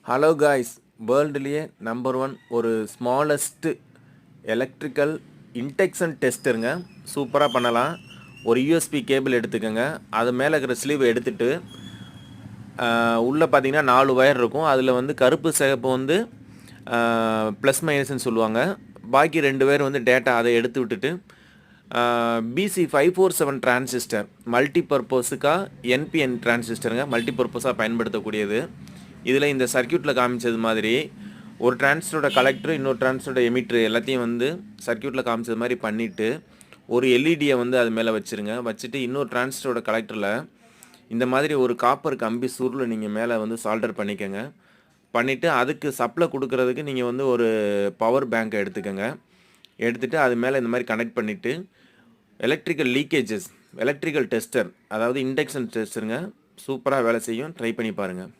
Hello guys, வேர்ல்டுலேயே number one ஒரு smallest electrical induction டெஸ்டருங்க. சூப்பராக பண்ணலாம். ஒரு யூஎஸ்பி கேபிள் எடுத்துக்கோங்க. அது மேலே இருக்கிற ஸ்லீவ் எடுத்துகிட்டு உள்ளே பார்த்தீங்கன்னா 4 ஒயர் இருக்கும். அதில் வந்து கருப்பு சிகப்பு வந்து ப்ளஸ் மைனஸ்ன்னு சொல்லுவாங்க. பாக்கி 2 ஒயர் வந்து டேட்டா அதை எடுத்து விட்டுட்டு BC547 டிரான்சிஸ்டர் மல்டிபர்பஸுக்காக என்பிஎன் டிரான்சிஸ்டருங்க. மல்டிபர்பஸாக பயன்படுத்தக்கூடியது. இதில் இந்த சர்க்கியூட்டில் காமிச்சது மாதிரி ஒரு டிரான்சிஸ்டரோட கலெக்டர், இன்னொரு டிரான்சிஸ்டரோட எமிட்ரு எல்லாத்தையும் வந்து சர்க்கியூட்டில் காமிச்சது மாதிரி பண்ணிவிட்டு ஒரு எல்இடியை வந்து அது மேலே வச்சுருங்க. வச்சுட்டு இன்னொரு டிரான்சிஸ்டரோட கலெக்டரில் இந்த மாதிரி ஒரு காப்பர் கம்பி சுருள் நீங்கள் மேலே வந்து சால்டர் பண்ணிக்கோங்க. பண்ணிவிட்டு அதுக்கு சப்ளை கொடுக்கறதுக்கு நீங்கள் வந்து ஒரு பவர் பேங்க்கை எடுத்துக்கோங்க. எடுத்துகிட்டு அது மேலே இந்த மாதிரி கனெக்ட் பண்ணிவிட்டு எலக்ட்ரிக்கல் லீக்கேஜஸ் எலக்ட்ரிக்கல் டெஸ்டர், அதாவது இண்டக்ஷன் டெஸ்டருங்க. சூப்பராக வேலை செய்யும். ட்ரை பண்ணி பாருங்கள்.